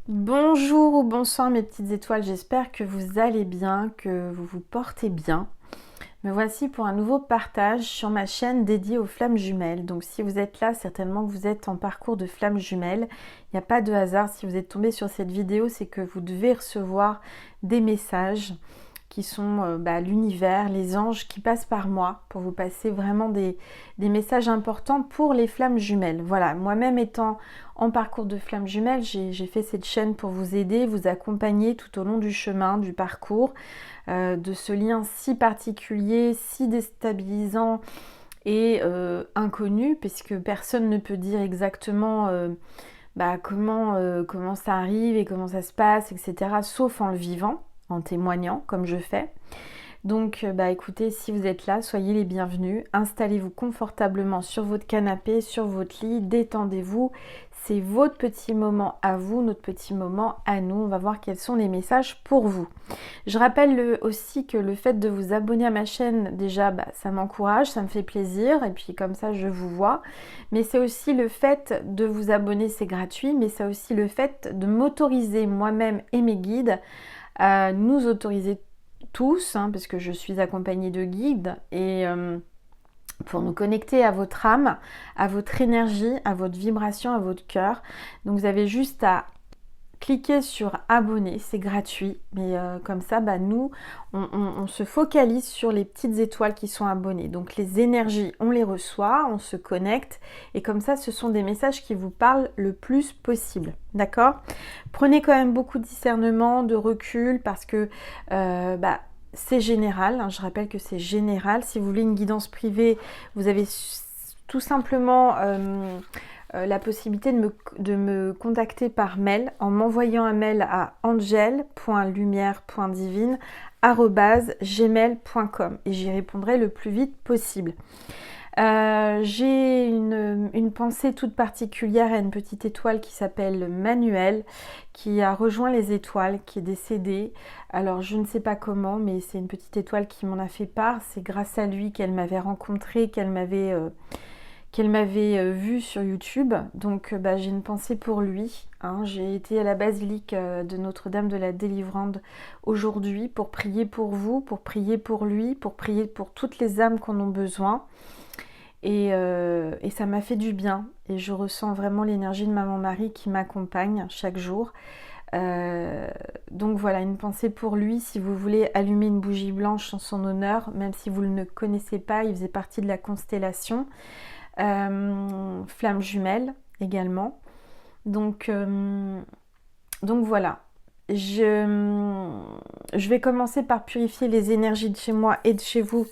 Bonjour ou bonsoir mes petites étoiles, j'espère que vous allez bien, que vous vous portez bien. Me voici pour un nouveau partage sur ma chaîne dédiée aux flammes jumelles. Donc si vous êtes là, certainement que vous êtes en parcours de flammes jumelles. Il n'y a pas de hasard, si vous êtes tombé sur cette vidéo, c'est que vous devez recevoir des messages qui sont l'univers, les anges qui passent par moi pour vous passer vraiment des messages importants pour les flammes jumelles. Voilà, moi-même étant en parcours de flammes jumelles, j'ai fait cette chaîne pour vous aider, vous accompagner tout au long du chemin, du parcours, de ce lien si particulier, si déstabilisant et inconnu, puisque personne ne peut dire exactement comment ça arrive et comment ça se passe, etc., sauf en le vivant, en témoignant, comme je fais. Donc, écoutez, si vous êtes là, soyez les bienvenus. Installez-vous confortablement sur votre canapé, sur votre lit, détendez-vous. C'est votre petit moment à vous, notre petit moment à nous. On va voir quels sont les messages pour vous. Je rappelle aussi que le fait de vous abonner à ma chaîne, déjà, ça m'encourage, ça me fait plaisir. Et puis comme ça, je vous vois. Mais c'est aussi le fait de vous abonner, c'est gratuit. Mais c'est aussi le fait de m'autoriser moi-même et mes guides à nous autoriser tous, parce que je suis accompagnée de guides, et pour nous connecter à votre âme, à votre énergie, à votre vibration, à votre cœur. Donc vous avez juste à cliquez sur abonner, c'est gratuit, mais comme ça, nous, on se focalise sur les petites étoiles qui sont abonnées. Donc les énergies, on les reçoit, on se connecte, et comme ça, ce sont des messages qui vous parlent le plus possible, d'accord? Prenez quand même beaucoup de discernement, de recul, parce que c'est général, je rappelle que c'est général. Si vous voulez une guidance privée, vous avez tout simplement la possibilité de me contacter par mail en m'envoyant un mail à angel.lumière.divine@gmail.com et j'y répondrai le plus vite possible. J'ai une pensée toute particulière à une petite étoile qui s'appelle Manuel, qui a rejoint les étoiles, qui est décédée. Alors je ne sais pas comment, mais c'est une petite étoile qui m'en a fait part. C'est grâce à lui qu'elle m'avait rencontrée, qu'elle m'avait vue sur YouTube. Donc j'ai une pensée pour lui. J'ai été à la basilique de Notre-Dame de la Délivrande aujourd'hui pour prier pour vous, pour prier pour lui, pour prier pour toutes les âmes qui en ont besoin. Et ça m'a fait du bien. Et je ressens vraiment l'énergie de Maman Marie qui m'accompagne chaque jour. Donc voilà, une pensée pour lui. Si vous voulez allumer une bougie blanche en son honneur, même si vous ne le connaissez pas, il faisait partie de la constellation. Flamme jumelle également. Donc voilà. Je vais commencer par purifier les énergies de chez moi et de chez vous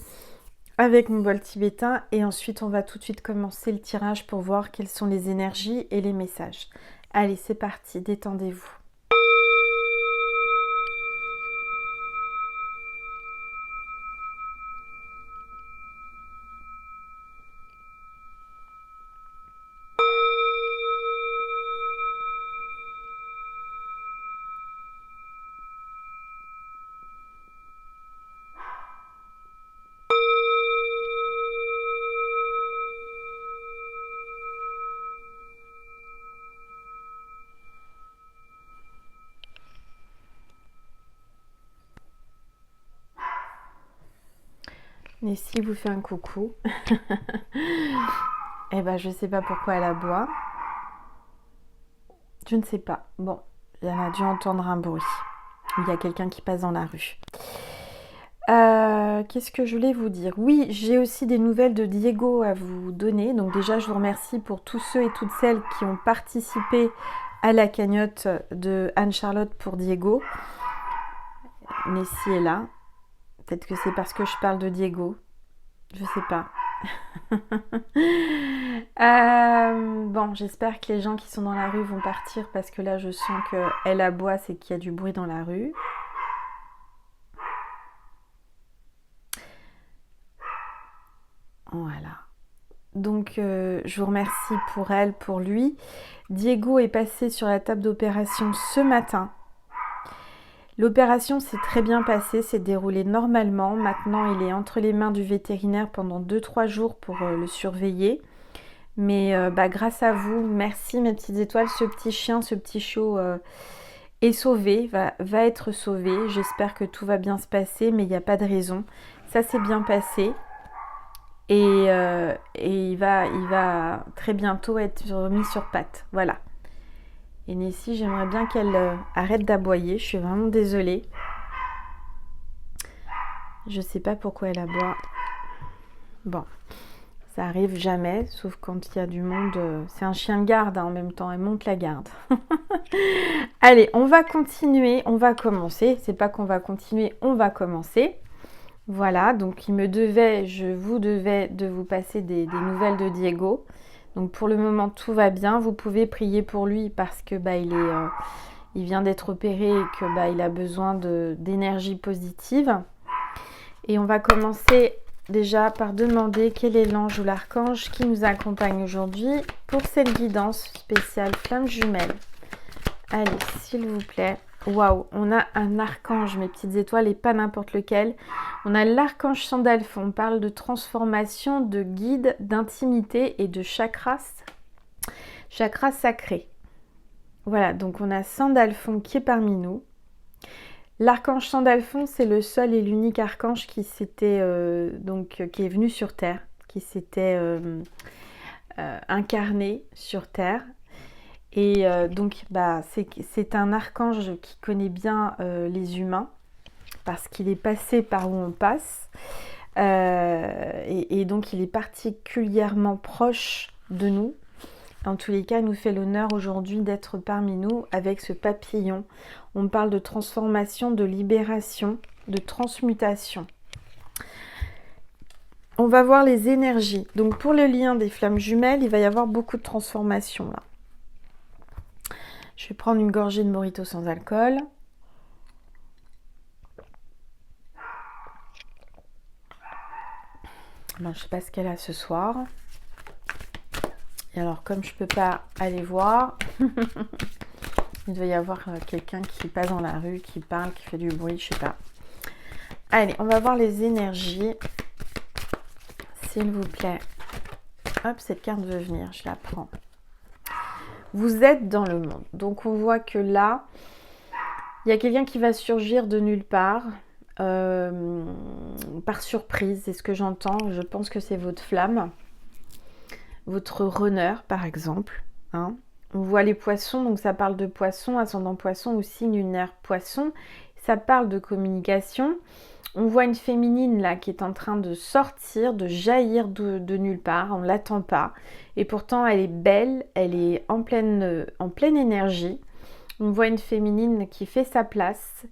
avec mon bol tibétain, et ensuite on va tout de suite commencer le tirage pour voir quelles sont les énergies et les messages. Allez, c'est parti, détendez-vous. Nessie vous fait un coucou. Eh ben, je sais pas pourquoi elle aboie. Je ne sais pas. Bon, elle a dû entendre un bruit. Il y a quelqu'un qui passe dans la rue. Qu'est-ce que je voulais vous dire? Oui, j'ai aussi des nouvelles de Diego à vous donner. Donc déjà, je vous remercie pour tous ceux et toutes celles qui ont participé à la cagnotte de Anne-Charlotte pour Diego. Nessie est là. Peut-être que c'est parce que je parle de Diego. Je sais pas. Bon, j'espère que les gens qui sont dans la rue vont partir, parce que là, je sens qu'elle aboie, c'est qu'il y a du bruit dans la rue. Voilà. Donc, je vous remercie pour elle, pour lui. Diego est passé sur la table d'opération ce matin. L'opération s'est très bien passée, s'est déroulée normalement. Maintenant, il est entre les mains du vétérinaire pendant 2-3 jours pour le surveiller. Mais grâce à vous, merci mes petites étoiles, ce petit chien, ce petit chiot est sauvé, va être sauvé. J'espère que tout va bien se passer, mais il n'y a pas de raison. Ça s'est bien passé. Et il va très bientôt être remis sur pattes. Voilà. Et Nessie, j'aimerais bien qu'elle arrête d'aboyer. Je suis vraiment désolée. Je sais pas pourquoi elle aboie. Bon, ça arrive jamais, sauf quand il y a du monde. C'est un chien de garde en même temps, elle monte la garde. Allez, on va continuer, on va commencer. C'est pas qu'on va continuer, on va commencer. Voilà, donc je vous devais de vous passer des nouvelles de Diego. Donc pour le moment tout va bien. Vous pouvez prier pour lui parce que il vient d'être opéré et que il a besoin d'énergie positive. Et on va commencer déjà par demander quel est l'ange ou l'archange qui nous accompagne aujourd'hui pour cette guidance spéciale flamme jumelle. Allez, s'il vous plaît. Waouh, on a un archange, mes petites étoiles, et pas n'importe lequel. On a l'archange Sandalphon. On parle de transformation, de guide, d'intimité et de chakras sacrés. Voilà, donc on a Sandalphon qui est parmi nous. L'archange Sandalphon, c'est le seul et l'unique archange qui s'était qui est venu sur Terre, qui s'était incarné sur Terre. Et c'est un archange qui connaît bien les humains parce qu'il est passé par où on passe et donc il est particulièrement proche de nous. En tous les cas, il nous fait l'honneur aujourd'hui d'être parmi nous avec ce papillon. On parle de transformation, de libération, de transmutation. On va voir les énergies. Donc pour le lien des flammes jumelles, il va y avoir beaucoup de transformations là. Je vais prendre une gorgée de mojito sans alcool. Je ne sais pas ce qu'elle a ce soir. Et alors, comme je ne peux pas aller voir, il doit y avoir quelqu'un qui passe dans la rue, qui parle, qui fait du bruit, je ne sais pas. Allez, on va voir les énergies. S'il vous plaît. Hop, cette carte veut venir, je la prends. Vous êtes dans le monde. Donc on voit que là, il y a quelqu'un qui va surgir de nulle part, par surprise, c'est ce que j'entends. Je pense que c'est votre flamme, votre runner par exemple. Hein. On voit les poissons, donc ça parle de poisson, ascendant poisson ou signe lunaire poisson. Ça parle de communication. On voit une féminine là qui est en train de sortir, de jaillir de nulle part, on ne l'attend pas. Et pourtant elle est belle, elle est en pleine énergie. On voit une féminine qui fait sa place,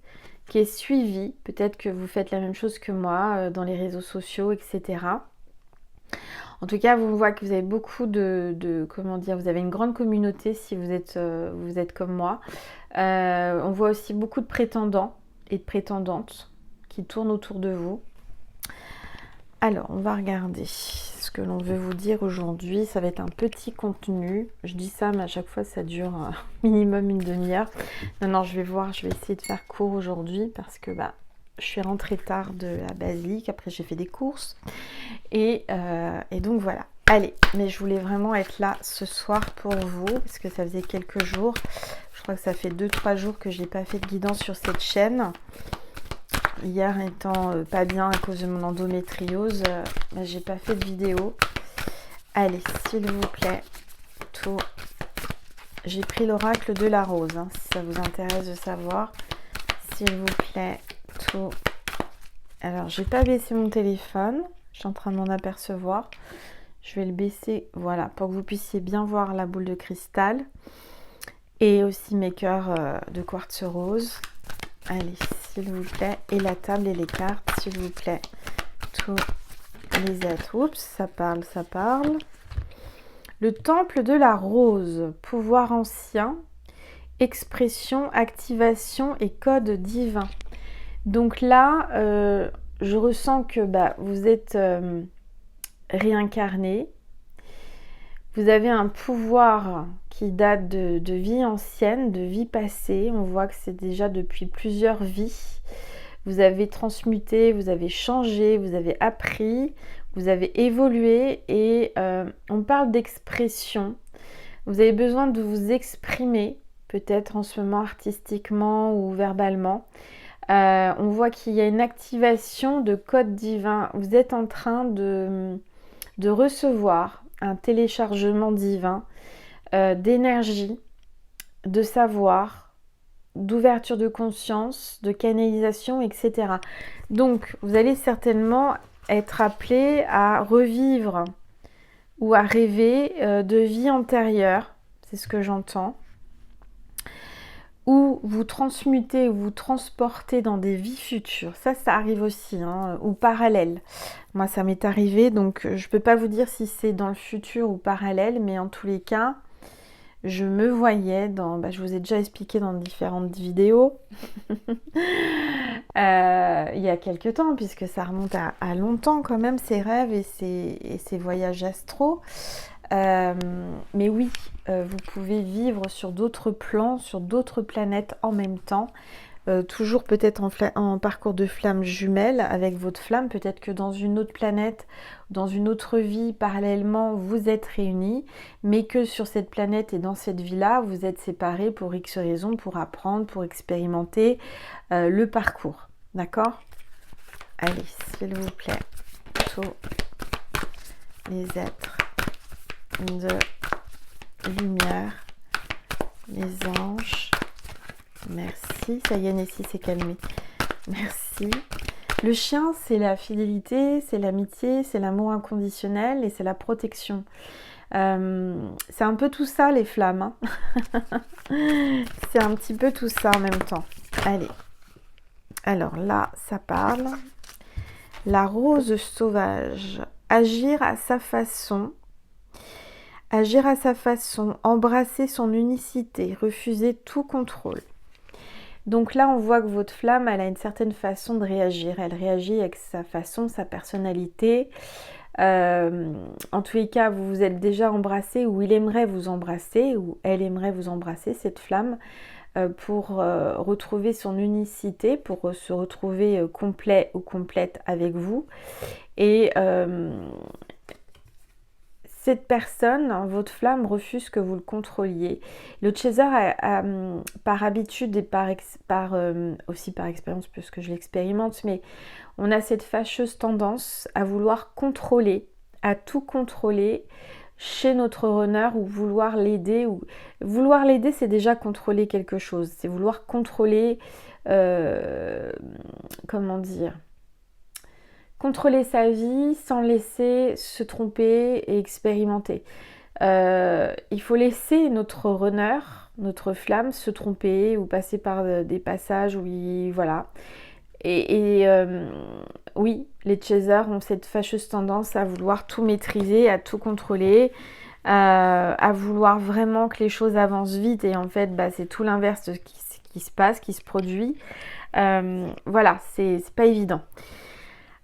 qui est suivie. Peut-être que vous faites la même chose que moi dans les réseaux sociaux, etc. En tout cas, vous voyez que vous avez beaucoup comment dire, vous avez une grande communauté si vous êtes comme moi. On voit aussi beaucoup de prétendants et de prétendantes qui tournent autour de vous. Alors, on va regarder ce que l'on veut vous dire aujourd'hui. Ça va être un petit contenu. Je dis ça, mais à chaque fois, ça dure minimum une demi-heure. Non, je vais voir. Je vais essayer de faire court aujourd'hui parce que je suis rentrée tard de la basilique. Après, j'ai fait des courses. Et donc, voilà. Allez, mais je voulais vraiment être là ce soir pour vous parce que ça faisait quelques jours. Je crois que ça fait 2-3 jours que je n'ai pas fait de guidance sur cette chaîne. Hier étant pas bien à cause de mon endométriose, j'ai pas fait de vidéo. Allez, s'il vous plaît, tout. J'ai pris l'oracle de la rose, hein, si ça vous intéresse de savoir. S'il vous plaît, tout. Alors, j'ai pas baissé mon téléphone. Je suis en train de m'en apercevoir. Je vais le baisser, voilà, pour que vous puissiez bien voir la boule de cristal. Et aussi mes cœurs de quartz rose. Allez, s'il vous plaît. Et la table et les cartes, s'il vous plaît. Tous les êtres. Oups, ça parle, ça parle. Le temple de la rose. Pouvoir ancien. Expression, activation et code divin. Donc là, je ressens que vous êtes réincarné. Vous avez un pouvoir qui date de vie ancienne, de vie passée. On voit que c'est déjà depuis plusieurs vies. Vous avez transmuté, vous avez changé, vous avez appris. vous avez évolué et on parle d'expression. Vous avez besoin de vous exprimer, peut-être en ce moment artistiquement ou verbalement. On voit qu'il y a une activation de code divin. Vous êtes en train de recevoir un téléchargement divin d'énergie, de savoir, d'ouverture de conscience, de canalisation, etc. Donc, vous allez certainement être appelé à revivre ou à rêver de vie antérieure, c'est ce que j'entends, ou vous transmutez ou vous transportez dans des vies futures. Ça arrive aussi, hein, ou parallèles. Moi, ça m'est arrivé, donc je ne peux pas vous dire si c'est dans le futur ou parallèle, mais en tous les cas, je me voyais dans... je vous ai déjà expliqué dans différentes vidéos, il y a quelques temps, puisque ça remonte à longtemps quand même, ces rêves et ces voyages astro. Mais oui, vous pouvez vivre sur d'autres plans, sur d'autres planètes en même temps. Toujours peut-être en parcours de flamme jumelle avec votre flamme, peut-être que dans une autre planète, dans une autre vie, parallèlement, vous êtes réunis, mais que sur cette planète et dans cette vie-là, vous êtes séparés pour X raisons, pour apprendre, pour expérimenter le parcours. D'accord? Allez, s'il vous plaît, tous les êtres de lumière, les anges. Merci, ça y est, Nessie s'est calmée. Merci. Le chien, c'est la fidélité, c'est l'amitié, c'est l'amour inconditionnel et c'est la protection. C'est un peu tout ça, les flammes. Hein. C'est un petit peu tout ça en même temps. Allez. Alors là, ça parle. La rose sauvage. Agir à sa façon. Agir à sa façon. Embrasser son unicité. Refuser tout contrôle. Donc là, on voit que votre flamme, elle a une certaine façon de réagir. Elle réagit avec sa façon, sa personnalité. En tous les cas, vous vous êtes déjà embrassé ou il aimerait vous embrasser ou elle aimerait vous embrasser, cette flamme, pour retrouver son unicité, pour se retrouver complet ou complète avec vous. Et cette personne, votre flamme, refuse que vous le contrôliez. Le chaser, par habitude et aussi par expérience, puisque je l'expérimente, mais on a cette fâcheuse tendance à vouloir contrôler, à tout contrôler chez notre runner ou vouloir l'aider. Vouloir l'aider, c'est déjà contrôler quelque chose. C'est vouloir contrôler, comment dire, contrôler sa vie sans laisser se tromper et expérimenter. Il faut laisser notre runner, notre flamme, se tromper ou passer par des passages où voilà. Et oui, les chasers ont cette fâcheuse tendance à vouloir tout maîtriser, à tout contrôler, à vouloir vraiment que les choses avancent vite. Et en fait, c'est tout l'inverse de ce qui se passe, qui se produit. Voilà, c'est pas évident.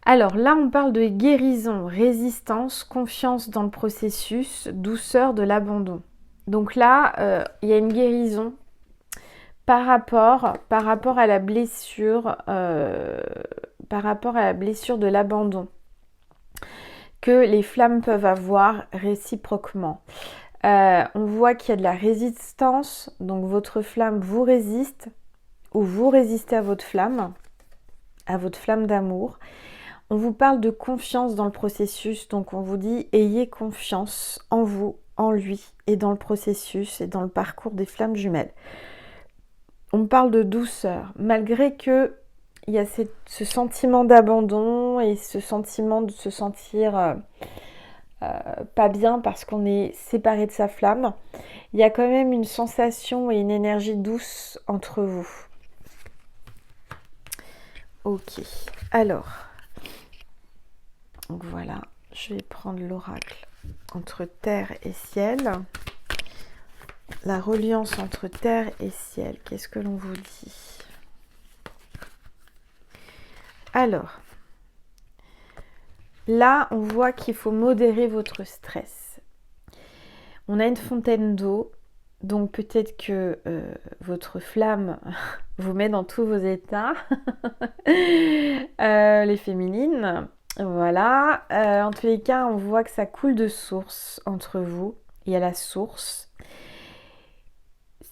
Alors là, on parle de guérison, résistance, confiance dans le processus, douceur de l'abandon. Donc là, il y a une guérison par rapport à la blessure, de l'abandon que les flammes peuvent avoir réciproquement. On voit qu'il y a de la résistance, donc votre flamme vous résiste ou vous résistez à votre flamme d'amour. On vous parle de confiance dans le processus, donc on vous dit ayez confiance en vous, en lui et dans le processus et dans le parcours des flammes jumelles. On parle de douceur, malgré que il y a ce sentiment d'abandon et ce sentiment de se sentir pas bien parce qu'on est séparé de sa flamme, il y a quand même une sensation et une énergie douce entre vous. Ok, alors... Donc voilà, je vais prendre l'oracle entre terre et ciel. La reliance entre terre et ciel, qu'est-ce que l'on vous dit? Alors, là, on voit qu'il faut modérer votre stress. On a une fontaine d'eau, donc peut-être que votre flamme vous met dans tous vos états, les féminines. Voilà. En tous les cas, on voit que ça coule de source entre vous. Il y a la source.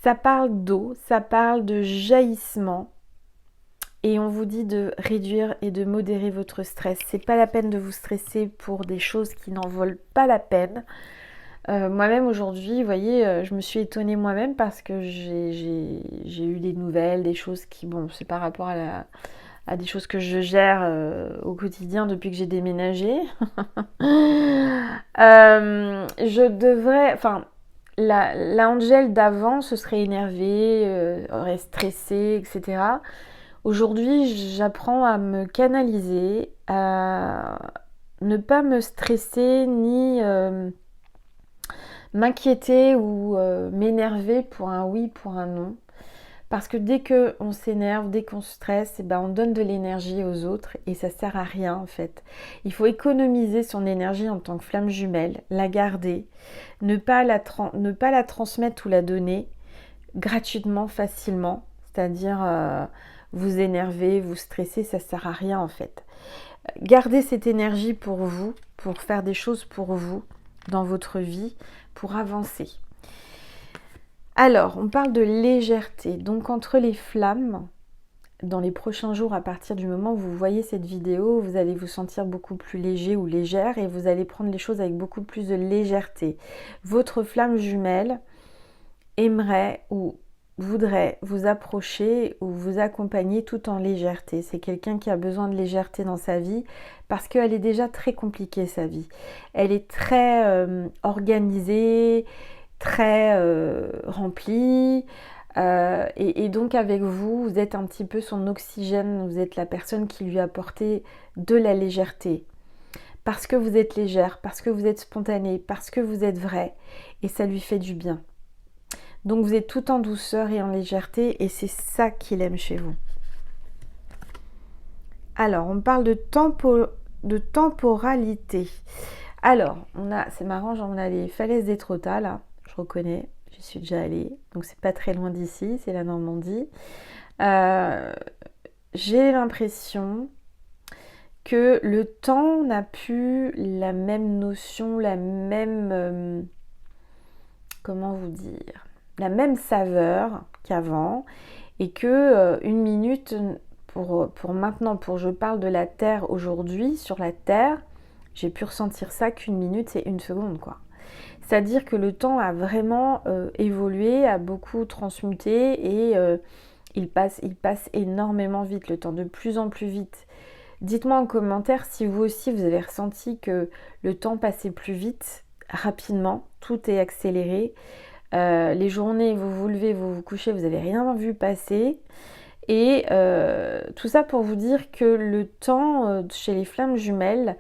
Ça parle d'eau, ça parle de jaillissement. Et on vous dit de réduire et de modérer votre stress. C'est pas la peine de vous stresser pour des choses qui n'en valent pas la peine. Moi-même aujourd'hui, vous voyez, je me suis étonnée moi-même parce que j'ai eu des nouvelles, des choses qui, bon, c'est par rapport à des choses que je gère au quotidien depuis que j'ai déménagé. Je devrais, enfin, la Angel d'avant se serait énervée, aurait stressé, etc. Aujourd'hui, j'apprends à me canaliser, à ne pas me stresser ni m'inquiéter ou m'énerver pour un oui, pour un non. Parce que dès qu'on s'énerve, dès qu'on stresse, eh ben on donne de l'énergie aux autres et ça sert à rien en fait. Il faut économiser son énergie en tant que flamme jumelle, la garder, ne pas la transmettre ou la donner gratuitement, facilement. C'est-à-dire vous énerver, vous stresser, ça sert à rien en fait. Gardez cette énergie pour vous, pour faire des choses pour vous dans votre vie, pour avancer. Alors, on parle de légèreté. Donc, entre les flammes, dans les prochains jours, à partir du moment où vous voyez cette vidéo, vous allez vous sentir beaucoup plus léger ou légère et vous allez prendre les choses avec beaucoup plus de légèreté. Votre flamme jumelle aimerait ou voudrait vous approcher ou vous accompagner tout en légèreté. C'est quelqu'un qui a besoin de légèreté dans sa vie parce qu'elle est déjà très compliquée, sa vie. Elle est très organisée, très remplie. Et donc avec vous, vous êtes un petit peu son oxygène, vous êtes la personne qui lui apportez de la légèreté. Parce que vous êtes légère, parce que vous êtes spontanée, parce que vous êtes vrai. Et ça lui fait du bien. Donc vous êtes tout en douceur et en légèreté et c'est ça qu'il aime chez vous. Alors, on parle de temporalité. Alors, c'est marrant, on a les falaises d'Étretat là, je reconnais, j'y suis déjà allée, donc c'est pas très loin d'ici, c'est la Normandie. J'ai l'impression que le temps n'a plus la même notion, la même... comment vous dire, la même saveur qu'avant et que une minute pour maintenant, je parle de la Terre aujourd'hui, sur la Terre, j'ai pu ressentir ça qu'une minute c'est une seconde quoi. C'est-à-dire que le temps a vraiment évolué, a beaucoup transmuté et il passe énormément vite, le temps de plus en plus vite. Dites-moi en commentaire si vous aussi vous avez ressenti que le temps passait plus vite, rapidement, tout est accéléré. Les journées, vous vous levez, vous vous couchez, vous n'avez rien vu passer. Et tout ça pour vous dire que le temps chez les flammes jumelles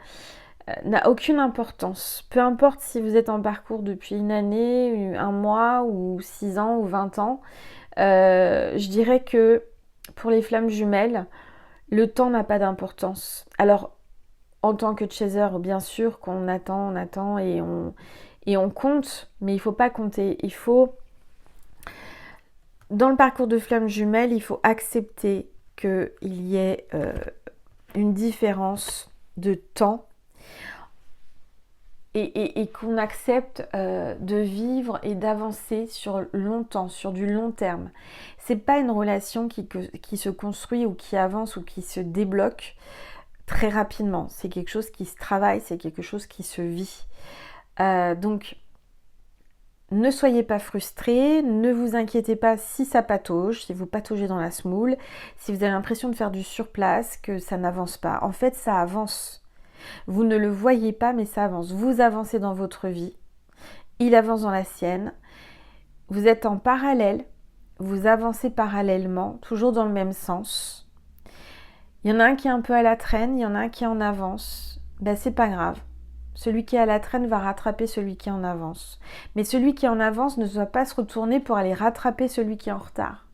n'a aucune importance. Peu importe si vous êtes en parcours depuis une année, un mois, ou 6 ans, ou 20 ans, je dirais que pour les flammes jumelles, le temps n'a pas d'importance. Alors, en tant que chaser, bien sûr qu'on attend et on compte, mais il ne faut pas compter. Il faut, dans le parcours de flammes jumelles, il faut accepter qu'il y ait une différence de temps et qu'on accepte de vivre et d'avancer sur longtemps, sur du long terme. C'est pas une relation qui se construit ou qui avance ou qui se débloque très rapidement. C'est quelque chose qui se travaille, c'est quelque chose qui se vit. Donc, ne soyez pas frustrés, ne vous inquiétez pas si ça patauge, si vous pataugez dans la semoule, si vous avez l'impression de faire du surplace, que ça n'avance pas. En fait, ça avance. Vous ne le voyez pas, mais ça avance. Vous avancez dans votre vie, il avance dans la sienne. Vous êtes en parallèle, vous avancez parallèlement, toujours dans le même sens. Il y en a un qui est un peu à la traîne, il y en a un qui est en avance. Ben, c'est pas grave. Celui qui est à la traîne va rattraper celui qui est en avance. Mais celui qui est en avance ne doit pas se retourner pour aller rattraper celui qui est en retard.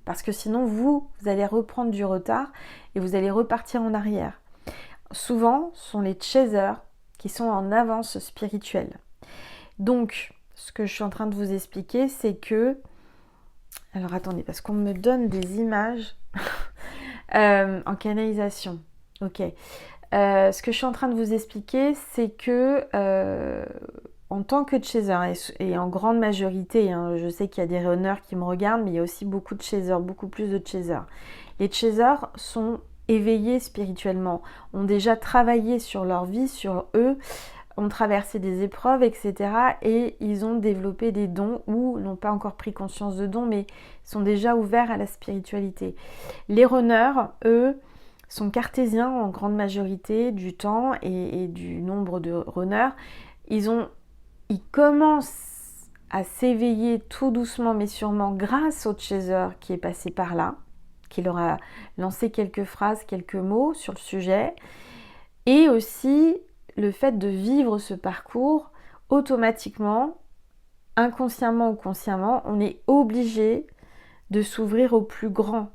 Parce que sinon, vous allez reprendre du retard et vous allez repartir en arrière. Souvent, ce sont les chasers qui sont en avance spirituelle. Donc, ce que je suis en train de vous expliquer, c'est que... Alors, attendez, parce qu'on me donne des images en canalisation. Ok. Ce que je suis en train de vous expliquer, c'est que en tant que chaser, et en grande majorité, hein, je sais qu'il y a des runners qui me regardent, mais il y a aussi beaucoup de chasers, beaucoup plus de chasers. Les chasers sont éveillés spirituellement, ont déjà travaillé sur leur vie, sur eux, ont traversé des épreuves, etc. Et ils ont développé des dons ou n'ont pas encore pris conscience de dons, mais sont déjà ouverts à la spiritualité. Les runners, eux, sont cartésiens en grande majorité du temps et du nombre de runners. Ils commencent à s'éveiller tout doucement mais sûrement grâce au chaser qui est passé par là, qui leur a lancé quelques phrases, quelques mots sur le sujet. Et aussi le fait de vivre ce parcours, automatiquement, inconsciemment ou consciemment, on est obligé de s'ouvrir au plus grand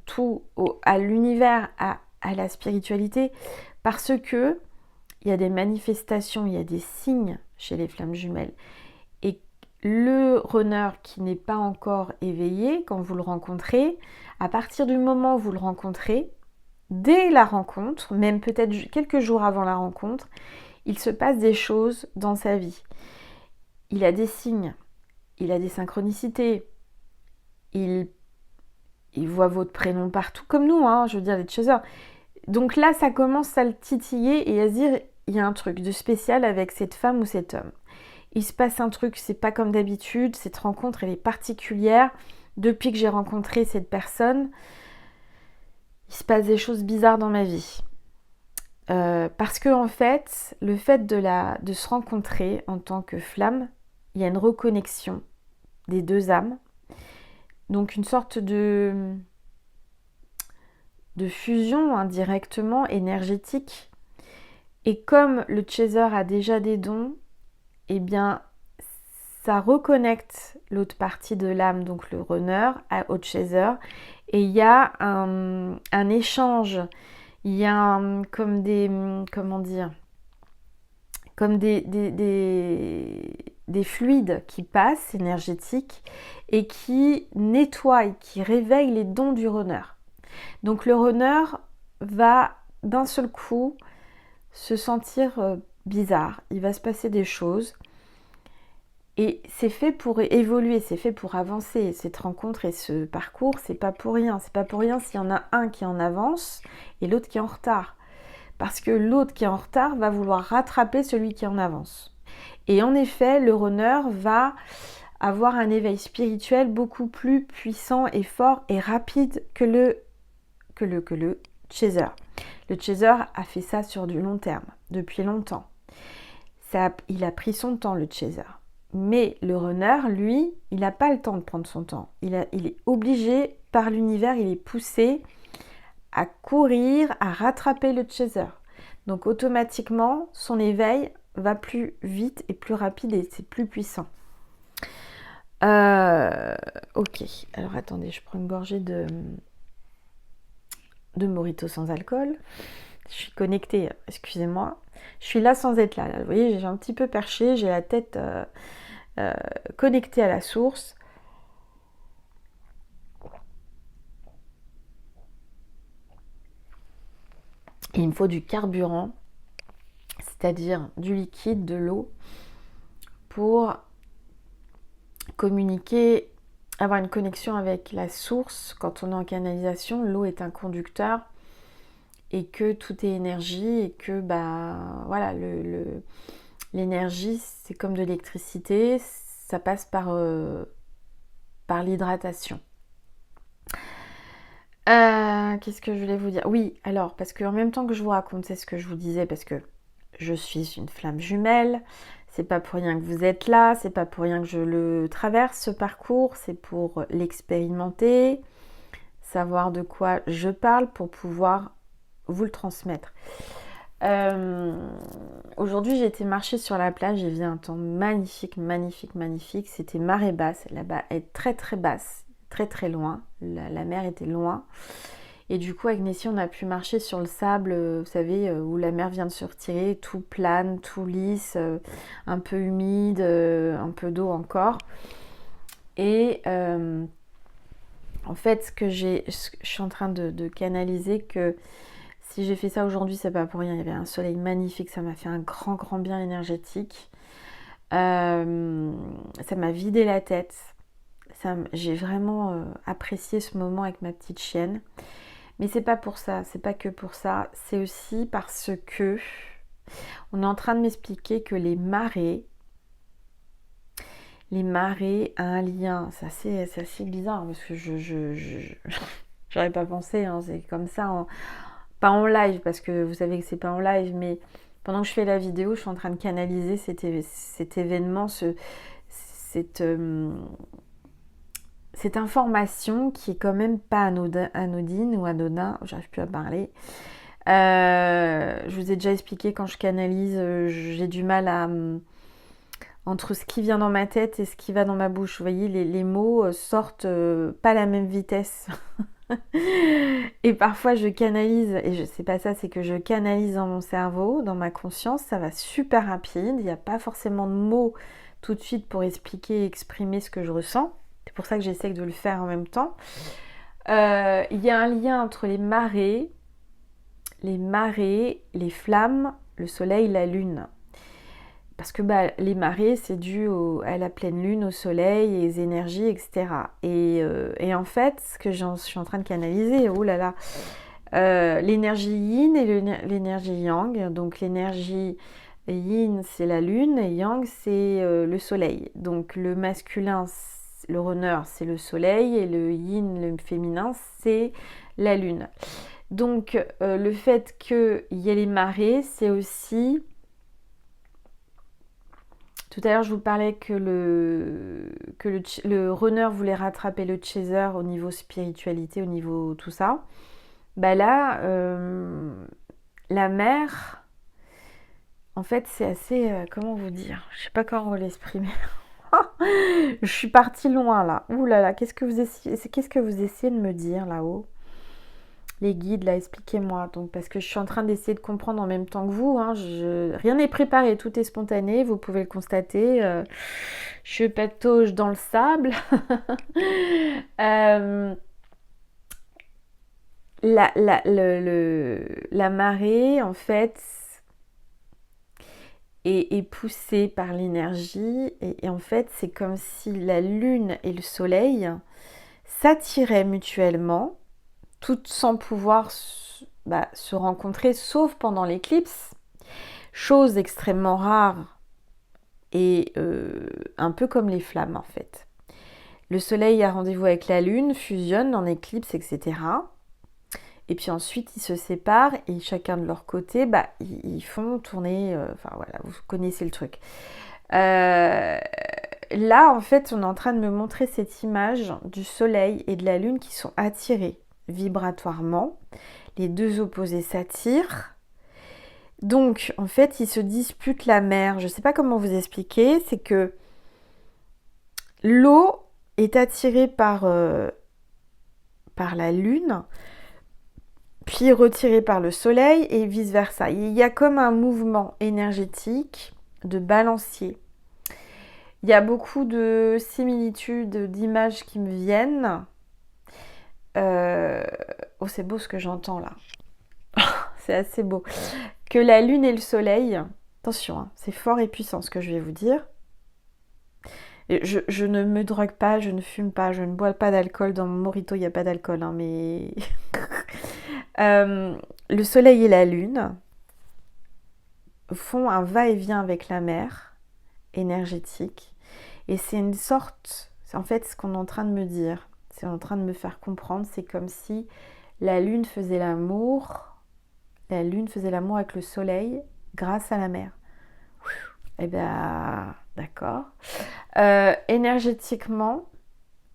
tout, à l'univers, à la spiritualité, parce que il y a des manifestations, il y a des signes chez les flammes jumelles. Et le runner qui n'est pas encore éveillé, quand vous le rencontrez, à partir du moment où vous le rencontrez, dès la rencontre, même peut-être quelques jours avant la rencontre, il se passe des choses dans sa vie. Il a des signes, il a des synchronicités, il voit votre prénom partout, comme nous, hein, je veux dire, les chasers. Donc là, ça commence à le titiller et à se dire, il y a un truc de spécial avec cette femme ou cet homme. Il se passe un truc, c'est pas comme d'habitude, cette rencontre, elle est particulière. Depuis que j'ai rencontré cette personne, il se passe des choses bizarres dans ma vie. Parce que en fait, le fait de se rencontrer en tant que flamme, il y a une reconnexion des deux âmes. Donc une sorte de fusion indirectement énergétique. Et comme le chaser a déjà des dons, eh bien ça reconnecte l'autre partie de l'âme, donc le runner, au chaser. Et il y a un échange, il y a comme des, comment dire, comme des fluides qui passent, énergétiques, et qui nettoient, qui réveillent les dons du runner. Donc le runner va d'un seul coup se sentir bizarre, il va se passer des choses. Et c'est fait pour évoluer, c'est fait pour avancer. Cette rencontre et ce parcours, c'est pas pour rien. C'est pas pour rien s'il y en a un qui en avance et l'autre qui est en retard. Parce que l'autre qui est en retard va vouloir rattraper celui qui est en avance. Et en effet, le runner va avoir un éveil spirituel beaucoup plus puissant et fort et rapide que le chaser. Le chaser a fait ça sur du long terme, depuis longtemps. Il a pris son temps, le chaser. Mais le runner, lui, il n'a pas le temps de prendre son temps. Il est obligé, par l'univers, il est poussé à courir, à rattraper le chaser. Donc automatiquement, son éveil va plus vite et plus rapide et c'est plus puissant. Ok, alors attendez, je prends une gorgée de mojito sans alcool. Je suis connectée, excusez-moi. Je suis là sans être là. Vous voyez, j'ai un petit peu perché, j'ai la tête connectée à la source. Et il me faut du carburant, c'est-à-dire du liquide, de l'eau, pour communiquer, avoir une connexion avec la source. Quand on est en canalisation, l'eau est un conducteur et que tout est énergie et que voilà, l'énergie c'est comme de l'électricité, ça passe par l'hydratation. Qu'est-ce que je voulais vous dire? Oui, alors, parce qu'en même temps que je vous raconte, c'est ce que je vous disais, parce que je suis une flamme jumelle, c'est pas pour rien que vous êtes là, c'est pas pour rien que je le traverse, ce parcours, c'est pour l'expérimenter, savoir de quoi je parle pour pouvoir vous le transmettre. Aujourd'hui, j'ai été marcher sur la plage, j'ai vu un temps magnifique, magnifique, magnifique, c'était marée basse, là-bas est très très basse, très très loin, la mer était loin. Et du coup, avec Nessie, on a pu marcher sur le sable, vous savez, où la mer vient de se retirer, tout plane, tout lisse, un peu humide, un peu d'eau encore. Et en fait, je suis en train de canaliser que Si j'ai fait ça aujourd'hui, c'est pas pour rien. Il y avait un soleil magnifique, ça m'a fait un grand, grand bien énergétique. Ça m'a vidé la tête. J'ai vraiment apprécié ce moment avec ma petite chienne. Mais c'est pas pour ça, c'est pas que pour ça. C'est aussi parce que on est en train de m'expliquer que les marées a un lien. C'est assez bizarre parce que j'aurais pas pensé. Hein, c'est comme ça. Pas en live, parce que vous savez que c'est pas en live, mais pendant que je fais la vidéo, je suis en train de canaliser cet événement, cette information qui est quand même pas anodine ou anodin, j'arrive plus à parler. Je vous ai déjà expliqué, quand je canalise, j'ai du mal à entre ce qui vient dans ma tête et ce qui va dans ma bouche. Vous voyez, les mots sortent pas à la même vitesse. Et parfois je canalise, et c'est pas ça, c'est que je canalise dans mon cerveau, dans ma conscience, ça va super rapide, il n'y a pas forcément de mots tout de suite pour expliquer et exprimer ce que je ressens. C'est pour ça que j'essaie de le faire en même temps. Il y a un lien entre les marées, les flammes, le soleil, la lune. Parce que les marées, c'est dû à la pleine lune, au soleil, et aux énergies, etc. Et en fait, ce que je suis en train de canaliser, oh là là, l'énergie yin et l'énergie yang. Donc l'énergie yin, c'est la lune, et yang, c'est le soleil. Donc le masculin, le runner, c'est le soleil, et le yin, le féminin, c'est la lune. Donc le fait qu'il y ait les marées, c'est aussi... Tout à l'heure, je vous parlais que le runner voulait rattraper le chaser au niveau spiritualité, au niveau tout ça. Là, la mer, en fait, c'est assez... comment vous dire? Je sais pas comment l'exprimer. Je suis partie loin, là. Ouh là là, qu'est-ce que vous essayez de me dire, là-haut? Les guides, là, expliquez-moi. Donc, parce que je suis en train d'essayer de comprendre en même temps que vous. Hein. Rien n'est préparé, tout est spontané, vous pouvez le constater. Je patauge dans le sable. La marée, en fait, est poussée par l'énergie. Et en fait, c'est comme si la lune et le soleil s'attiraient mutuellement, toutes sans pouvoir se rencontrer, sauf pendant l'éclipse, chose extrêmement rare et un peu comme les flammes en fait. Le soleil a rendez-vous avec la lune, fusionne en éclipse, etc. Et puis ensuite ils se séparent et chacun de leur côté, ils font tourner, enfin voilà, vous connaissez le truc. Là en fait on est en train de me montrer cette image du soleil et de la lune qui sont attirés vibratoirement. Les deux opposés s'attirent. Donc, en fait, ils se disputent la mer. Je ne sais pas comment vous expliquer. C'est que l'eau est attirée par la lune, puis retirée par le soleil et vice-versa. Il y a comme un mouvement énergétique de balancier. Il y a beaucoup de similitudes, d'images qui me viennent. Oh, c'est beau ce que j'entends là. C'est assez beau. Que la lune et le soleil, attention, hein, c'est fort et puissant ce que je vais vous dire. Je ne me drogue pas, je ne fume pas, je ne bois pas d'alcool. Dans mon mojito, il n'y a pas d'alcool, hein, mais... le soleil et la lune font un va-et-vient avec la mer énergétique. Et c'est une sorte... C'est en fait ce qu'on est en train de me dire. C'est en train de me faire comprendre. C'est comme si la lune faisait l'amour... La lune faisait l'amour avec le soleil grâce à la mer. Eh bien, d'accord. Énergétiquement,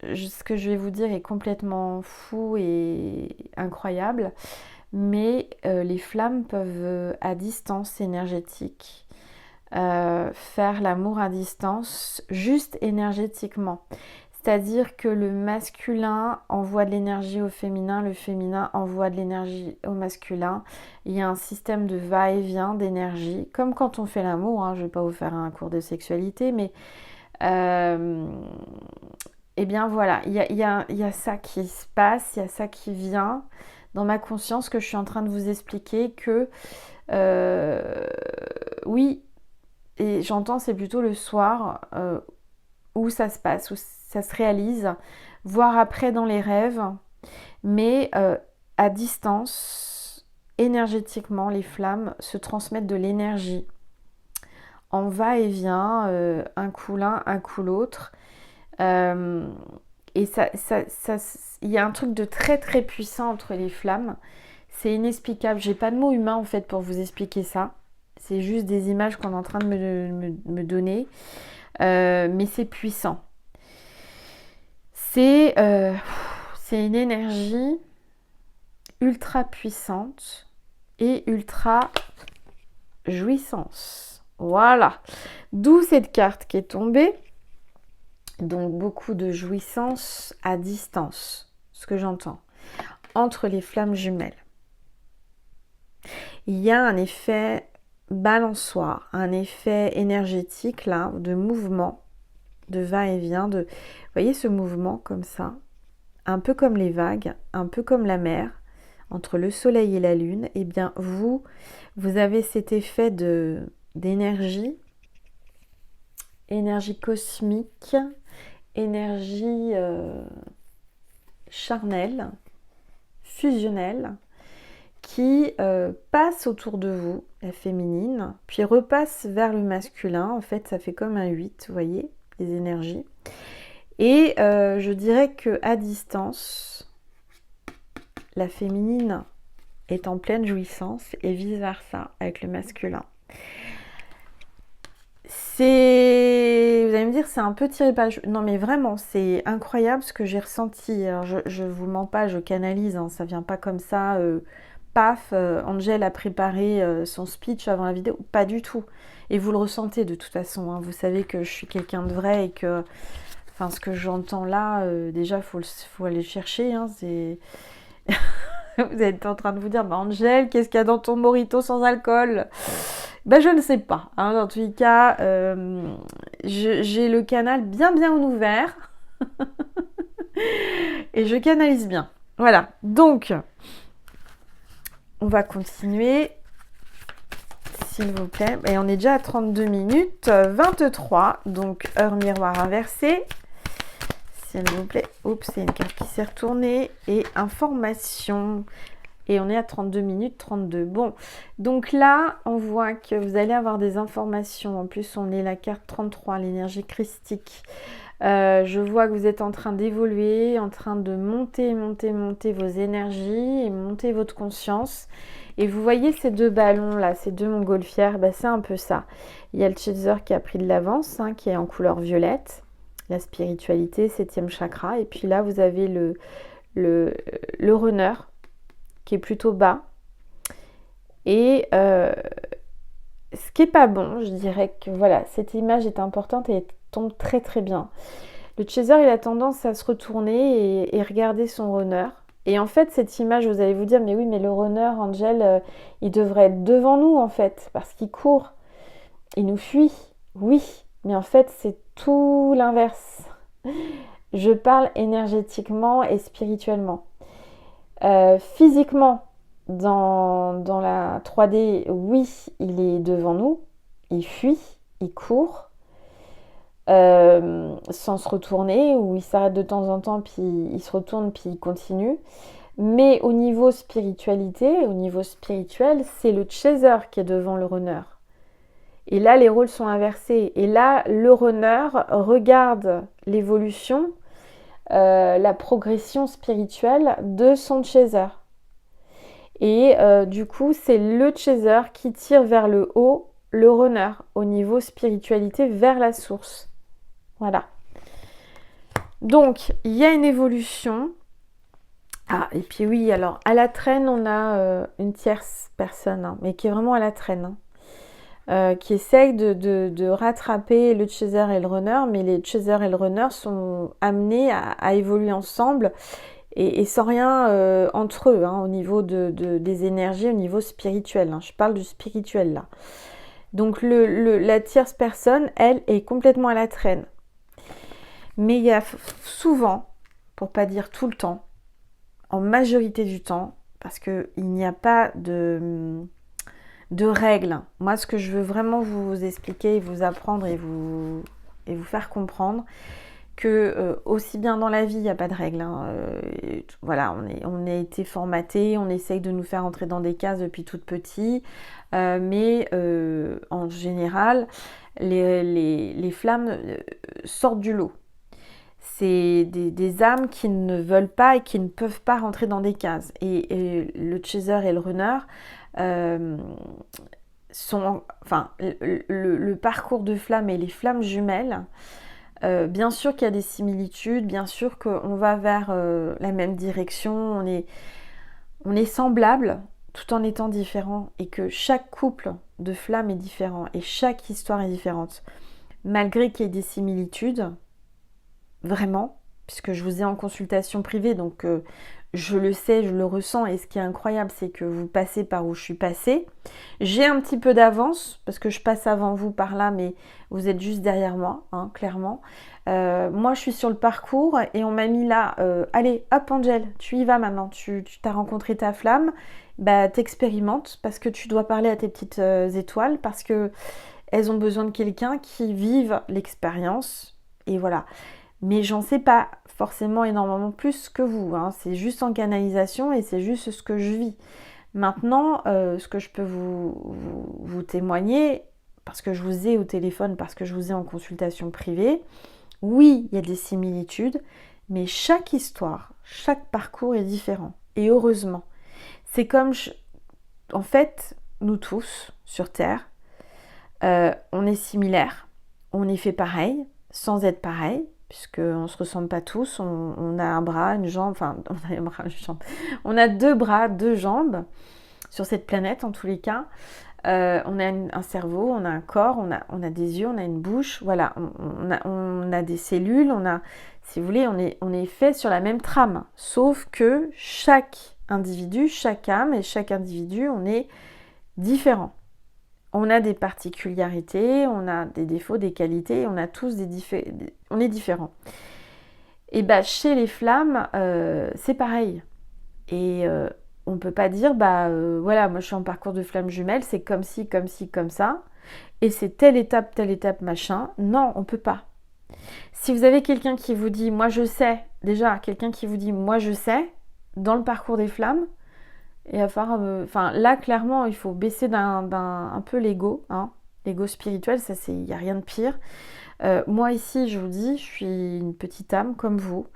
ce que je vais vous dire est complètement fou et incroyable. Mais les flammes peuvent, à distance énergétique, faire l'amour à distance, juste énergétiquement. C'est-à-dire que le masculin envoie de l'énergie au féminin, le féminin envoie de l'énergie au masculin. Il y a un système de va-et-vient d'énergie, comme quand on fait l'amour. Hein. Je ne vais pas vous faire un cours de sexualité, mais eh bien voilà, il y a ça qui se passe, il y a ça qui vient dans ma conscience que je suis en train de vous expliquer que oui, et j'entends c'est plutôt le soir où ça se passe, où ça se réalise, voire après dans les rêves, mais à distance, énergétiquement, les flammes se transmettent de l'énergie en va-et-vient, un coup l'un, un coup l'autre. Et il y a un truc de très très puissant entre les flammes. C'est inexplicable. J'ai pas de mots humains en fait pour vous expliquer ça. C'est juste des images qu'on est en train de me donner. Mais c'est puissant. C'est une énergie ultra puissante et ultra jouissance. Voilà. D'où cette carte qui est tombée. Donc beaucoup de jouissance à distance, ce que j'entends, entre les flammes jumelles. Il y a un effet balançoire, un effet énergétique là, de mouvement, de va-et-vient, vous voyez ce mouvement comme ça, un peu comme les vagues, un peu comme la mer, entre le soleil et la lune. Eh bien vous avez cet effet d'énergie, énergie cosmique, énergie charnelle, fusionnelle, qui passe autour de vous, la féminine, puis repasse vers le masculin. En fait, ça fait comme un 8, vous voyez, les énergies. Et je dirais qu'à distance, la féminine est en pleine jouissance et vice-versa avec le masculin. Vous allez me dire, c'est un peu tiré par les cheveux. Non, mais vraiment, c'est incroyable ce que j'ai ressenti. Alors, je vous mens pas, je canalise, hein, ça vient pas comme ça. Paf, Angel a préparé son speech avant la vidéo. Pas du tout. Et vous le ressentez de toute façon. Hein. Vous savez que je suis quelqu'un de vrai et que, enfin, ce que j'entends là, déjà, faut aller chercher. Hein, c'est... Vous êtes en train de vous dire, bah Angel, qu'est-ce qu'il y a dans ton mojito sans alcool ? Ben, je ne sais pas. Hein. Dans tous les cas, j'ai le canal bien ouvert. Et je canalise bien. Voilà. Donc, on va continuer. S'il vous plaît. Et on est déjà à 32 minutes 23. Donc, heure miroir inversée. S'il vous plaît. Oups, c'est une carte qui s'est retournée. Et information. Et on est à 32 minutes 32. Bon, donc là, on voit que vous allez avoir des informations. En plus, on est la carte 33, l'énergie christique. Je vois que vous êtes en train d'évoluer, en train de monter vos énergies et monter votre conscience. Et vous voyez ces deux ballons là, ces deux montgolfières, bah, c'est un peu ça. Il y a le chaser qui a pris de l'avance, hein, qui est en couleur violette. La spiritualité, 7e chakra. Et puis là, vous avez le runner qui est plutôt bas. Et ce qui est pas bon, je dirais que voilà, cette image est importante et elle tombe très très bien. Le chaser, il a tendance à se retourner et regarder son runner. Et en fait, cette image, vous allez vous dire, mais oui, mais le runner, Angel, il devrait être devant nous en fait, parce qu'il court, il nous fuit. Oui, mais en fait, c'est tout l'inverse. Je parle énergétiquement et spirituellement. Physiquement, dans la 3D, oui, il est devant nous, il fuit, il court, sans se retourner, ou il s'arrête de temps en temps, puis il se retourne, puis il continue. Mais au niveau spiritualité, au niveau spirituel, c'est le chaser qui est devant le runner. Et là, les rôles sont inversés. Et là, le runner regarde l'évolution, la progression spirituelle de son chaser. Et du coup, c'est le chaser qui tire vers le haut le runner au niveau spiritualité vers la source. Voilà. Donc, il y a une évolution. Ah, et puis oui, alors à la traîne, on a une tierce personne, hein, mais qui est vraiment à la traîne, hein, qui essaye de rattraper le chaser et le runner, mais les chaser et le runner sont amenés à évoluer ensemble et sans rien entre eux, hein, au niveau des énergies, au niveau spirituel. Hein. Je parle du spirituel là. Donc la tierce personne, elle, est complètement à la traîne. Mais il y a souvent, pour pas dire tout le temps, en majorité du temps, parce qu'il n'y a pas de règles. Moi, ce que je veux vraiment vous expliquer, vous apprendre et vous faire comprendre, que aussi bien dans la vie, il n'y a pas de règles. Voilà, on a été formaté, on essaye de nous faire entrer dans des cases depuis tout petit, mais en général, les flammes sortent du lot. C'est des âmes qui ne veulent pas et qui ne peuvent pas rentrer dans des cases. Et le chaser et le runner le parcours de flammes et les flammes jumelles, bien sûr qu'il y a des similitudes, bien sûr qu'on va vers la même direction, on est semblables tout en étant différents et que chaque couple de flammes est différent et chaque histoire est différente. Malgré qu'il y ait des similitudes, vraiment, puisque je vous ai en consultation privée, donc je le sais, je le ressens, et ce qui est incroyable, c'est que vous passez par où je suis passée. J'ai un petit peu d'avance, parce que je passe avant vous par là, mais vous êtes juste derrière moi, hein, clairement. Moi, je suis sur le parcours, et on m'a mis là, allez, hop Angel, tu y vas maintenant, tu t'as rencontré ta flamme, bah t'expérimentes, parce que tu dois parler à tes petites étoiles, parce que elles ont besoin de quelqu'un qui vive l'expérience, et voilà. Mais j'en sais pas forcément énormément plus que vous, hein. C'est juste en canalisation et c'est juste ce que je vis. Maintenant, ce que je peux vous témoigner, parce que je vous ai au téléphone, parce que je vous ai en consultation privée, oui, il y a des similitudes, mais chaque histoire, chaque parcours est différent. Et heureusement, c'est comme, en fait, nous tous, sur Terre, on est similaires, on est fait pareil, sans être pareil, puisqu'on ne se ressemble pas tous, on a un bras, une jambe, enfin, on a un bras, une jambe. On a 2 bras, 2 jambes, sur cette planète en tous les cas. On a un cerveau, on a un corps, on a des yeux, on a une bouche, voilà, on a des cellules, si vous voulez, on est fait sur la même trame, sauf que chaque individu, chaque âme et chaque individu, on est différent. On a des particularités, on a des défauts, des qualités, on a tous on est différents. Et bah chez les flammes, c'est pareil. Et on ne peut pas dire, voilà, moi je suis en parcours de flamme jumelle, c'est comme ci, comme ci, comme ça, et c'est telle étape, machin. Non, on ne peut pas. Si vous avez quelqu'un qui vous dit, moi je sais, déjà, quelqu'un qui vous dit, moi je sais, dans le parcours des flammes, et à faire, là clairement il faut baisser un peu l'ego, hein. L'ego spirituel, ça il n'y a rien de pire. Moi ici je vous dis, je suis une petite âme comme vous,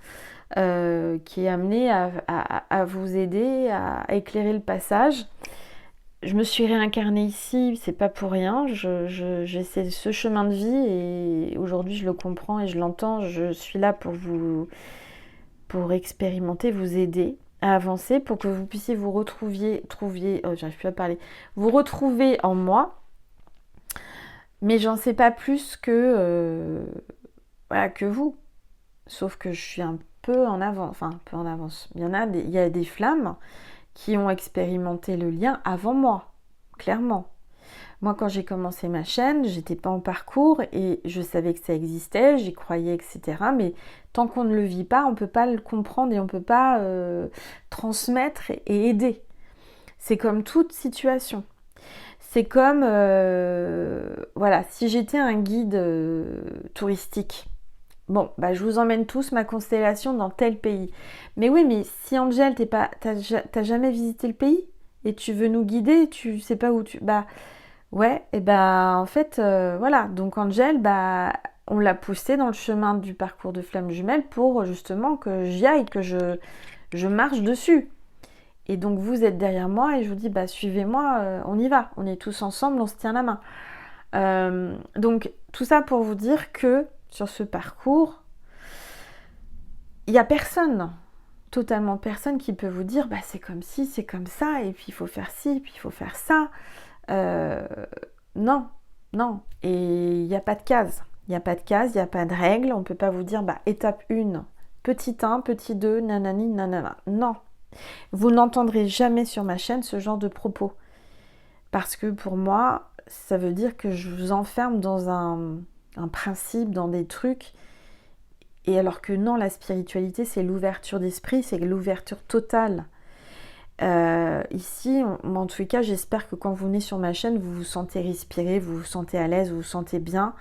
qui est amenée à vous aider, à éclairer le passage. Je me suis réincarnée ici, c'est pas pour rien, j'ai ce chemin de vie et aujourd'hui je le comprends et je l'entends, je suis là pour expérimenter, vous aider à avancer pour que vous puissiez vous j'arrive plus à parler, vous retrouver en moi, mais j'en sais pas plus que vous, sauf que je suis un peu en avance, il y a des flammes qui ont expérimenté le lien avant moi, clairement. Moi, quand j'ai commencé ma chaîne, j'étais pas en parcours et je savais que ça existait, j'y croyais, etc. Mais tant qu'on ne le vit pas, on peut pas le comprendre et on peut pas transmettre et aider. C'est comme toute situation. C'est comme, voilà, si j'étais un guide touristique, bon, je vous emmène tous ma constellation dans tel pays. Mais oui, mais si Angel, t'as jamais visité le pays et tu veux nous guider, tu sais pas où tu... Ouais, et en fait, voilà. Donc Angel, on l'a poussé dans le chemin du parcours de flamme jumelle pour justement que j'y aille, que je marche dessus. Et donc vous êtes derrière moi et je vous dis, suivez-moi, on y va. On est tous ensemble, on se tient la main. Donc tout ça pour vous dire que sur ce parcours, il n'y a personne, totalement personne qui peut vous dire, c'est comme ci, c'est comme ça, et puis il faut faire ci, puis il faut faire ça. Non. Et il n'y a pas de case. Il n'y a pas de case, il n'y a pas de règle. On ne peut pas vous dire, étape 1, petit 1, petit 2, nanani, nanana. Non. Vous n'entendrez jamais sur ma chaîne ce genre de propos. Parce que pour moi, ça veut dire que je vous enferme dans un principe, dans des trucs. Et alors que non, la spiritualité, c'est l'ouverture d'esprit, c'est l'ouverture totale. Ici, en tous les cas, j'espère que quand vous venez sur ma chaîne, vous vous sentez respirer, vous vous sentez à l'aise, vous vous sentez bien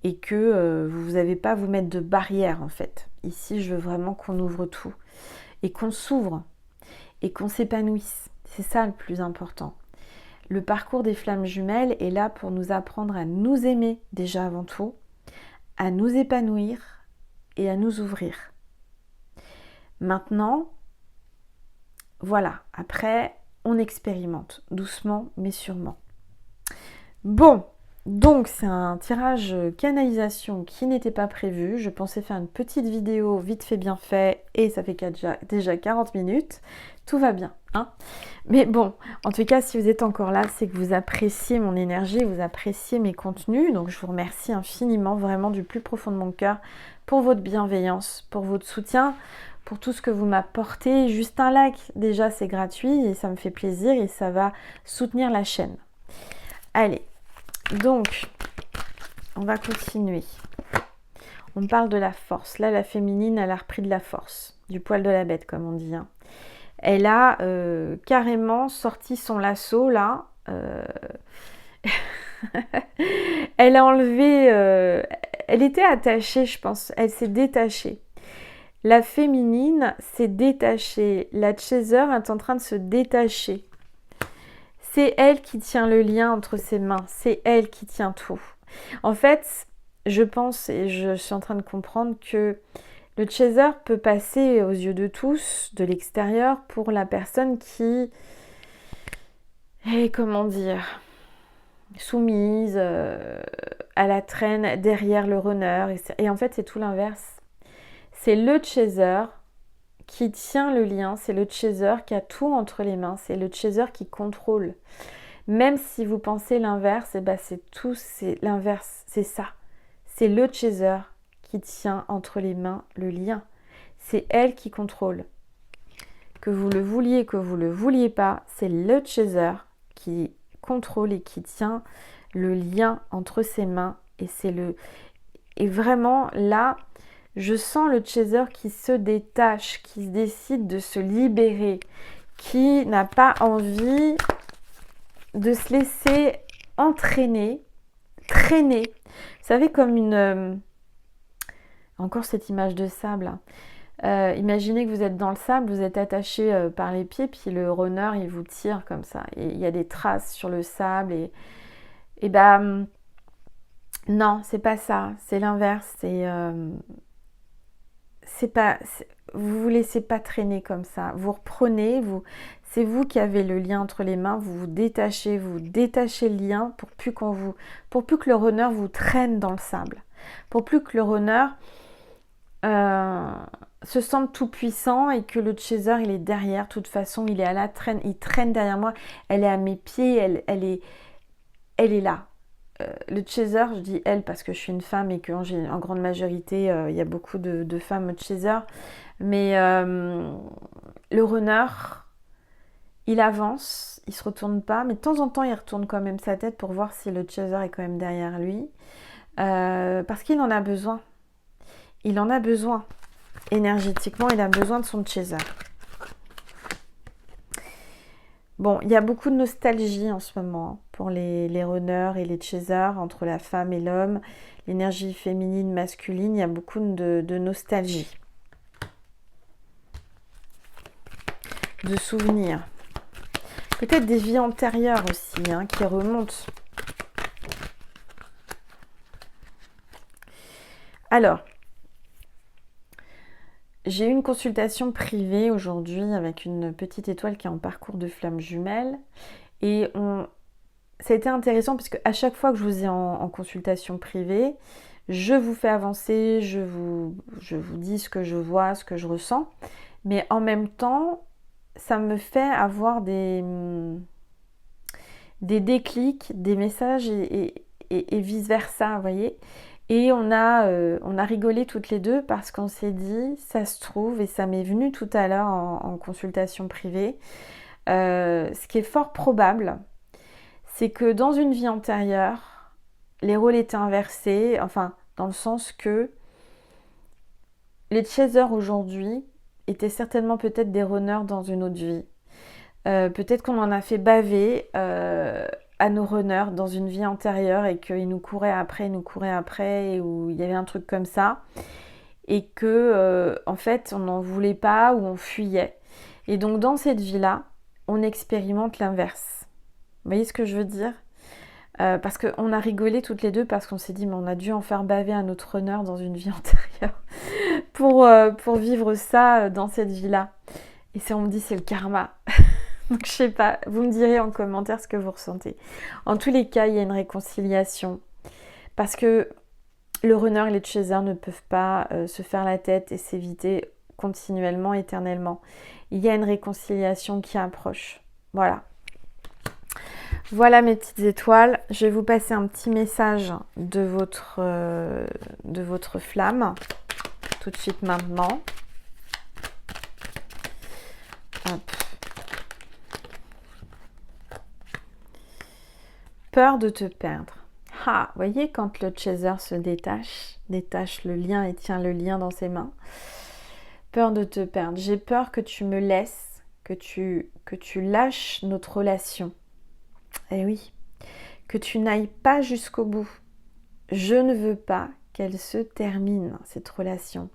et que vous n'avez pas à vous mettre de barrière en fait. Ici, je veux vraiment qu'on ouvre tout et qu'on s'ouvre et qu'on s'épanouisse. C'est ça le plus important. Le parcours des flammes jumelles est là pour nous apprendre à nous aimer déjà avant tout, à nous épanouir et à nous ouvrir. Maintenant, voilà, après, on expérimente doucement mais sûrement. Bon, donc c'est un tirage canalisation qui n'était pas prévu. Je pensais faire une petite vidéo vite fait bien fait et ça fait déjà 40 minutes. Tout va bien, hein? Mais bon, en tout cas, si vous êtes encore là, c'est que vous appréciez mon énergie, vous appréciez mes contenus. Donc je vous remercie infiniment, vraiment du plus profond de mon cœur, pour votre bienveillance, pour votre soutien, pour tout ce que vous m'apportez. Juste un like, déjà c'est gratuit et ça me fait plaisir et ça va soutenir la chaîne. Allez, donc on va continuer. On parle de la force. Là, la féminine, elle a repris de la force, du poil de la bête comme on dit, hein. Elle a carrément sorti son lasso là. Elle a enlevé. Elle était attachée, je pense. Elle s'est détachée. La féminine s'est détachée. La chaser est en train de se détacher. C'est elle qui tient le lien entre ses mains. C'est elle qui tient tout. En fait, je pense et je suis en train de comprendre que le chaser peut passer aux yeux de tous, de l'extérieur, pour la personne qui est, comment dire, soumise, à la traîne derrière le runner. Et en fait, c'est tout l'inverse. C'est le chaser qui tient le lien, c'est le chaser qui a tout entre les mains, c'est le chaser qui contrôle. Même si vous pensez l'inverse, eh ben c'est l'inverse, c'est ça. C'est le chaser qui tient entre les mains le lien. C'est elle qui contrôle. Que vous le vouliez, que vous le vouliez pas, c'est le chaser qui contrôle et qui tient le lien entre ses mains. Et vraiment là, je sens le chaser qui se détache, qui décide de se libérer, qui n'a pas envie de se laisser entraîner, traîner. Vous savez, comme une... encore cette image de sable. Imaginez que vous êtes dans le sable, vous êtes attaché par les pieds, puis le runner, il vous tire comme ça. Et il y a des traces sur le sable. Et ben, non, c'est pas ça. C'est l'inverse. Vous vous laissez pas traîner comme ça. Vous reprenez, c'est vous qui avez le lien entre les mains. Vous détachez le lien pour plus que le runner vous traîne dans le sable. Pour plus que le runner se sente tout puissant et que le chaser il est derrière. De toute façon, il est à la traîne, il traîne derrière moi. Elle est à mes pieds, elle est là. Le chaser, je dis elle parce que je suis une femme et que en grande majorité, il y a beaucoup de femmes chaser. Mais le runner, il avance, il se retourne pas, mais de temps en temps, il retourne quand même sa tête pour voir si le chaser est quand même derrière lui. Parce qu'il en a besoin. Il en a besoin. Énergétiquement, il a besoin de son chaser. Bon, il y a beaucoup de nostalgie en ce moment pour les runners et les chasers, entre la femme et l'homme, l'énergie féminine, masculine, il y a beaucoup de nostalgie, de souvenirs. Peut-être des vies antérieures aussi, hein, qui remontent. Alors, j'ai eu une consultation privée aujourd'hui avec une petite étoile qui est en parcours de flammes jumelles. Et ça a été intéressant parce qu'à chaque fois que je vous ai en consultation privée, je vous fais avancer, je vous dis ce que je vois, ce que je ressens. Mais en même temps, ça me fait avoir des déclics, des messages et vice-versa, vous voyez. Et on a rigolé toutes les deux parce qu'on s'est dit, ça se trouve, et ça m'est venu tout à l'heure en consultation privée, ce qui est fort probable, c'est que dans une vie antérieure, les rôles étaient inversés, enfin, dans le sens que les chasers aujourd'hui étaient certainement peut-être des runners dans une autre vie. Peut-être qu'on en a fait baver à nos runners dans une vie antérieure et qu'ils nous couraient après, ou il y avait un truc comme ça. Et que, en fait, on n'en voulait pas ou on fuyait. Et donc, dans cette vie-là, on expérimente l'inverse. Vous voyez ce que je veux dire? Parce qu'on a rigolé toutes les deux parce qu'on s'est dit, mais on a dû en faire baver un autre runner dans une vie antérieure pour vivre ça dans cette vie-là. Et ça, on me dit, c'est le karma. Donc, je sais pas, vous me direz en commentaire ce que vous ressentez. En tous les cas, il y a une réconciliation. Parce que le runner et les chasers ne peuvent pas se faire la tête et s'éviter continuellement, éternellement. Il y a une réconciliation qui approche. Voilà. Voilà mes petites étoiles. Je vais vous passer un petit message de votre flamme tout de suite maintenant. Hop. Peur de te perdre. Ah, vous voyez quand le chaser se détache le lien et tient le lien dans ses mains. Peur de te perdre. J'ai peur que tu me laisses, que tu lâches notre relation. Eh oui, que tu n'ailles pas jusqu'au bout. Je ne veux pas qu'elle se termine, cette relation.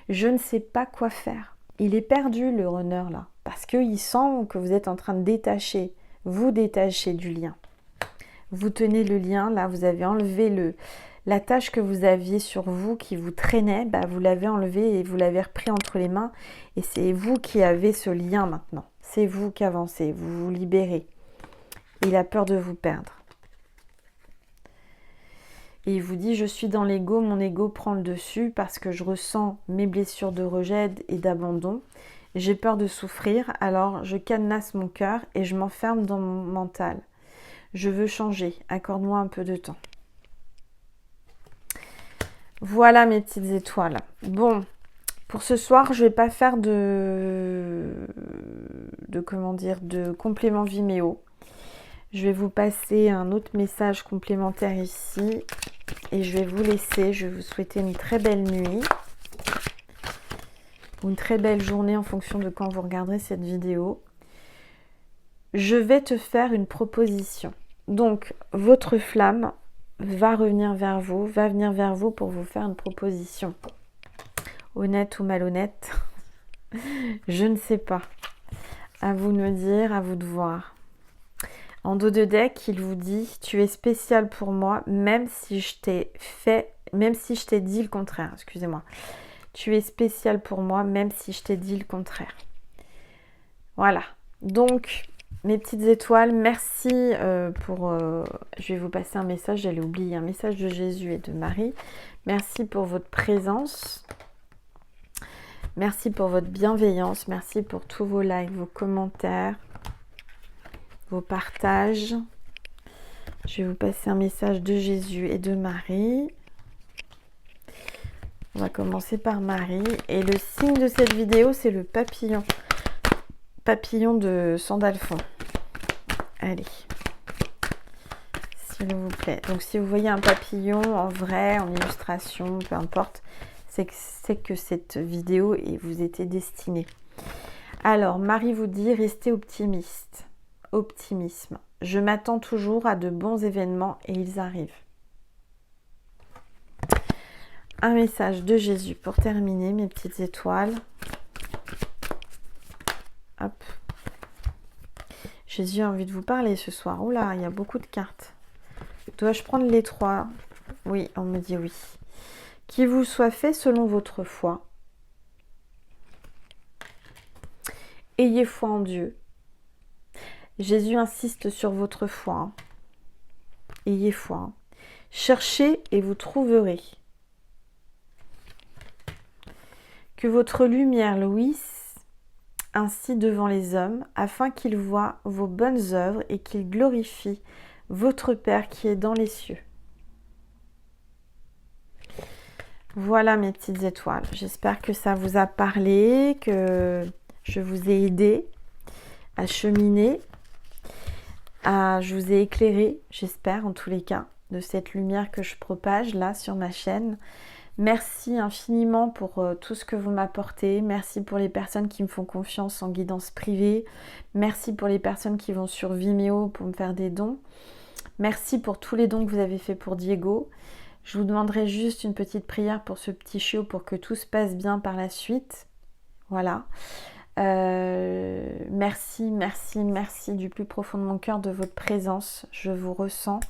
Je ne sais pas quoi faire. Il est perdu, le runner, là, parce qu'il sent que vous êtes en train de vous détacher du lien. Vous tenez le lien, là, vous avez enlevé la tâche que vous aviez sur vous qui vous traînait, vous l'avez enlevé et vous l'avez repris entre les mains. Et c'est vous qui avez ce lien maintenant. C'est vous qui avancez, vous vous libérez. Il a peur de vous perdre. Et il vous dit, je suis dans l'ego, mon ego prend le dessus parce que je ressens mes blessures de rejet et d'abandon. J'ai peur de souffrir, alors je cadenasse mon cœur et je m'enferme dans mon mental. Je veux changer, accorde-moi un peu de temps. Voilà mes petites étoiles. Bon, pour ce soir, je ne vais pas faire de complément Vimeo. Je vais vous passer un autre message complémentaire ici et je vais vous laisser. Je vais vous souhaiter une très belle nuit ou une très belle journée en fonction de quand vous regarderez cette vidéo. Je vais te faire une proposition. Donc, votre flamme va venir vers vous pour vous faire une proposition. Honnête ou malhonnête, je ne sais pas. À vous de me dire, à vous de voir. En dos de deck, il vous dit, tu es spécial pour moi, même si je t'ai dit le contraire. Excusez-moi. Tu es spécial pour moi, même si je t'ai dit le contraire. Voilà. Donc, mes petites étoiles, merci je vais vous passer un message, j'allais oublier, un message de Jésus et de Marie. Merci pour votre présence. Merci pour votre bienveillance. Merci pour tous vos likes, vos commentaires, vos partages. Je vais vous passer un message de Jésus et de Marie. On va commencer par Marie. Et le signe de cette vidéo, c'est le papillon. Papillon de Sandalphon. Allez. S'il vous plaît. Donc, si vous voyez un papillon en vrai, en illustration, peu importe, c'est que cette vidéo vous était destinée. Alors, Marie vous dit, restez optimiste. Optimisme. Je m'attends toujours à de bons événements et ils arrivent. Un message de Jésus pour terminer, mes petites étoiles. Hop. Jésus a envie de vous parler ce soir. Oula, il y a beaucoup de cartes. Dois-je prendre les 3? Oui, on me dit oui. Qu'il vous soit fait selon votre foi. Ayez foi en Dieu. Jésus insiste sur votre foi. Ayez foi. Cherchez et vous trouverez. Que votre lumière luise ainsi devant les hommes, afin qu'ils voient vos bonnes œuvres et qu'ils glorifient votre Père qui est dans les cieux. Voilà mes petites étoiles. J'espère que ça vous a parlé, que je vous ai aidé à cheminer. Je vous ai éclairé, j'espère en tous les cas, de cette lumière que je propage là sur ma chaîne. Merci infiniment pour tout ce que vous m'apportez. Merci pour les personnes qui me font confiance en guidance privée. Merci pour les personnes qui vont sur Vimeo pour me faire des dons. Merci pour tous les dons que vous avez fait pour Diego. Je vous demanderai juste une petite prière pour ce petit chiot pour que tout se passe bien par la suite. Voilà. Merci, merci, merci du plus profond de mon cœur de votre présence. Je vous ressens.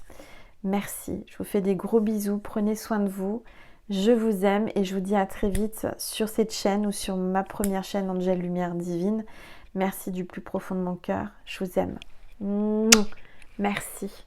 Merci. Je vous fais des gros bisous. Prenez soin de vous. Je vous aime et je vous dis à très vite sur cette chaîne ou sur ma première chaîne Angel Lumière Divine. Merci du plus profond de mon cœur. Je vous aime. Merci.